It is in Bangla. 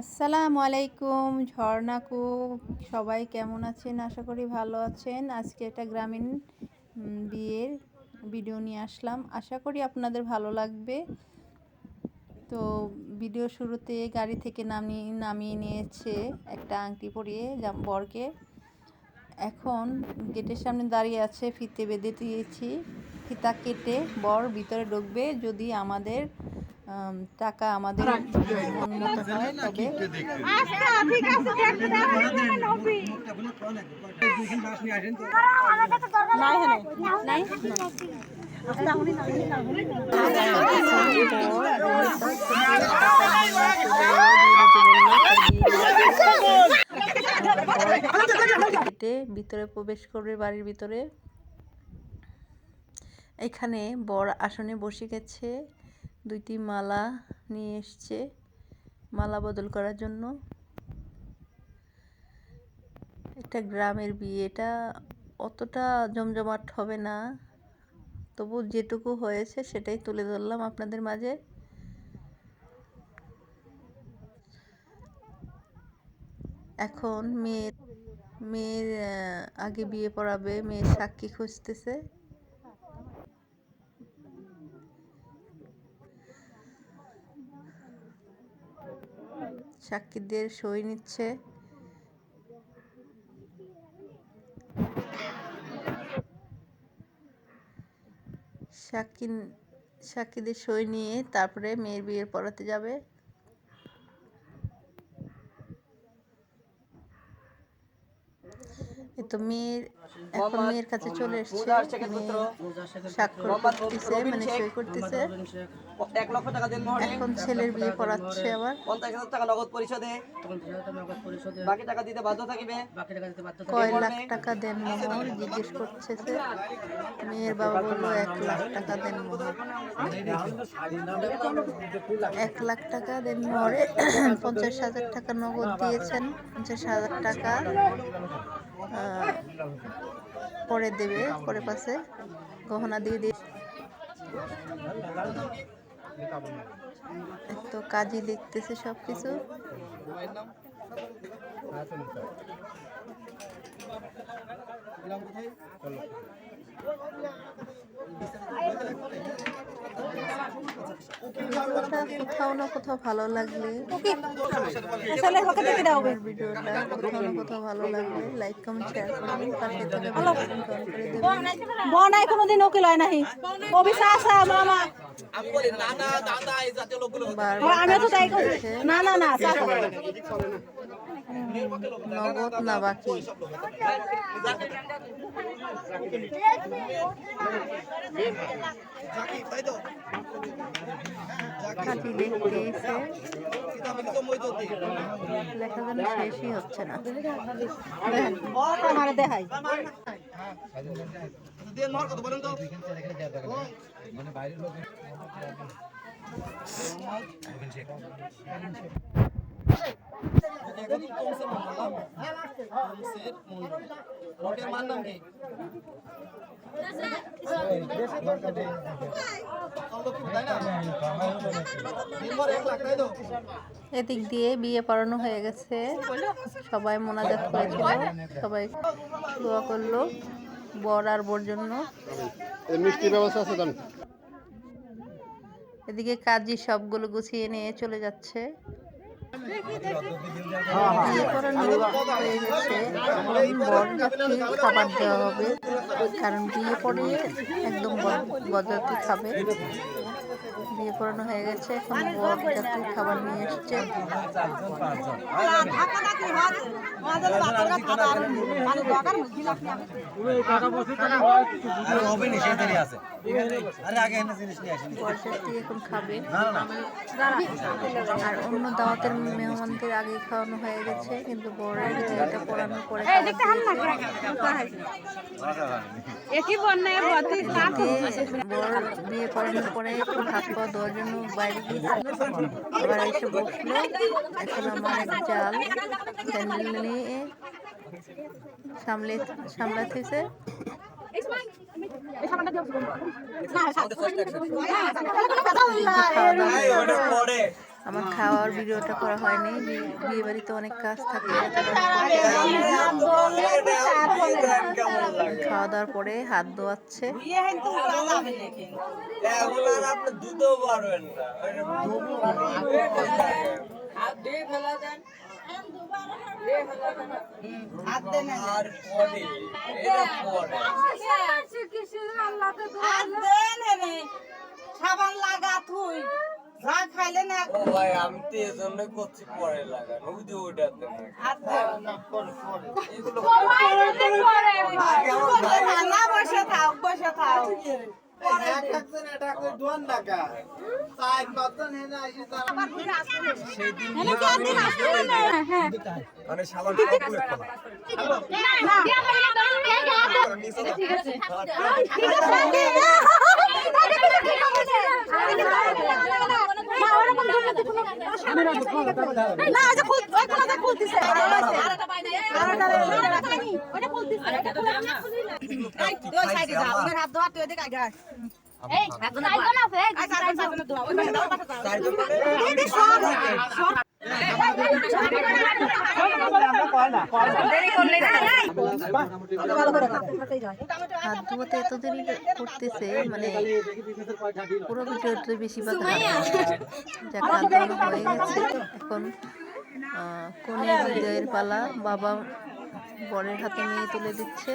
আসসালামু আলাইকুম ঝর্ণাকু, সবাই কেমন আছেন? আশা করি ভালো আছেন। আজকে একটা গ্রামীণ বিয়ের ভিডিও নিয়ে আসলাম, আশা করি আপনাদের ভালো লাগবে। তো ভিডিও শুরুতে গাড়ি থেকে নামিয়ে নিয়েছে একটা আংটি পরিয়ে বরকে। এখন গেটের সামনে দাঁড়িয়ে আছে, ফিতে বেঁধে দিয়েছি। ফিতা কেটে বর ভিতরে ঢুকবে। যদি আমাদের টাকা আমাদের মন মতো হয় তবে ভিতরে প্রবেশ করবে বাড়ির ভিতরে। এখানে বর আসনে বসে গেছে, দুইটি মালা নিয়ে এসছে মালা বদল করার জন্য। একটা গ্রামের বিয়ে, এটা অতটা জমজমাট হবে না, তবু যেটুকু হয়েছে সেটাই তুলে ধরলাম আপনাদের মাঝে। এখন মেয়ের আগে বিয়ে পড়াবে, মেয়ের সাক্ষী খুঁজতেছে। সাক্ষীদের সই নিচ্ছে। সাক্ষীদের সই নিয়ে তারপরে মেয়ের বিয়ে পড়াতে যাবে। তো এখন মেয়ের কাছে চলে এসছে, স্বাক্ষর করতেছে, মানে সই করতেছে। এখন ছেলের বিয়ে পড়াচ্ছে আবার। 50,000 টাকা নগদ পরিশোধে বাকি টাকা দিতে বাধ্য থাকিবে। কয় লাখ টাকা দেন মোহর জিজ্ঞেস করছে। মেয়ের বাবা বললো 1 লাখ টাকা দেন মোহর। 1 লাখ টাকা দেন মোহরে 50,000 টাকা নগদ দিয়েছেন। 50,000 টাকা পরে দেবে, পরে পাশে গহনা দিয়ে তো কাজই দেখতেছে সবকিছু। কোথাও না কোথাও ভালো লাগলে ভিডিওটা কোথাও না কোথাও ভালো লাগলে লাইক কমেন্ট শেয়ার করবেন, পাশে থেকে বেল আইকন অন করে দেবেন। বনাই কোনোদিন ওকে লয় নাহি অবিশ্বাস মামা আমি বলি নানা দাদা এই জাতীয় লোকগুলো আমি তো তাই করি। না না না নগদ না বাকি। কাজী দেখতে এসে লেখা যেন শেষই হচ্ছে না। দেখাই এদিক দিয়ে বিয়ে পড়ানো হয়ে গেছে, সবাই মোনাজাত করেছিল, সবাই দোয়া করলো বর আর বোর জন্য। এদিকে কাজী সবগুলো গুছিয়ে নিয়ে চলে যাচ্ছে। বিয়ে পড়ানো হয়ে গেছে, বরযাত্রী খাবার দেওয়া হবে, কারণ বিয়ে পরে একদম বরযাত্রী খাবে। বিয়ে পড়ানো হয়ে গেছে, এখন বরযাত্রী খাবার নিয়ে এসছে। বরযাত্রী এখন খাবে, আর অন্য দাওয়াতের মেহমানদের আগে খাওয়ানো হয়ে গেছে, কিন্তু বরের বিয়েটা পড়ানোর পরে বর বিয়ে পড়ানোর পরে একটু হাত পা দেওয়ার জন্য বাইরে গিয়েছিল, আবার এসে বসলো। এখন আমার এক জাল স্যান্ডেল নিয়ে সামলাতেছে। আমার খাওয়ার ভিডিওটা করা হয়নি, বিয়ে বাড়িতে অনেক কাজ থাকে, খাওয়া দাওয়ার পরে হাত ধোয়াচ্ছে। সাবান লাগা তুই যা খাইলে না ভাই আমি তো এই জন্য করছি পরে লাগানো বুঝি ওইটাতে না বসে থাক বসে থাক মানে সাবান হাত ধোয়াতে এত দেরি করতেছে, মানে পুরো ভিডিওতে বেশিরভাগ যাক হাত ধোয়ানো হয়ে গেছে। এখন কনের বিদায়ের পালা, বাবা বরের হাতে মেয়ে তুলে দিচ্ছে।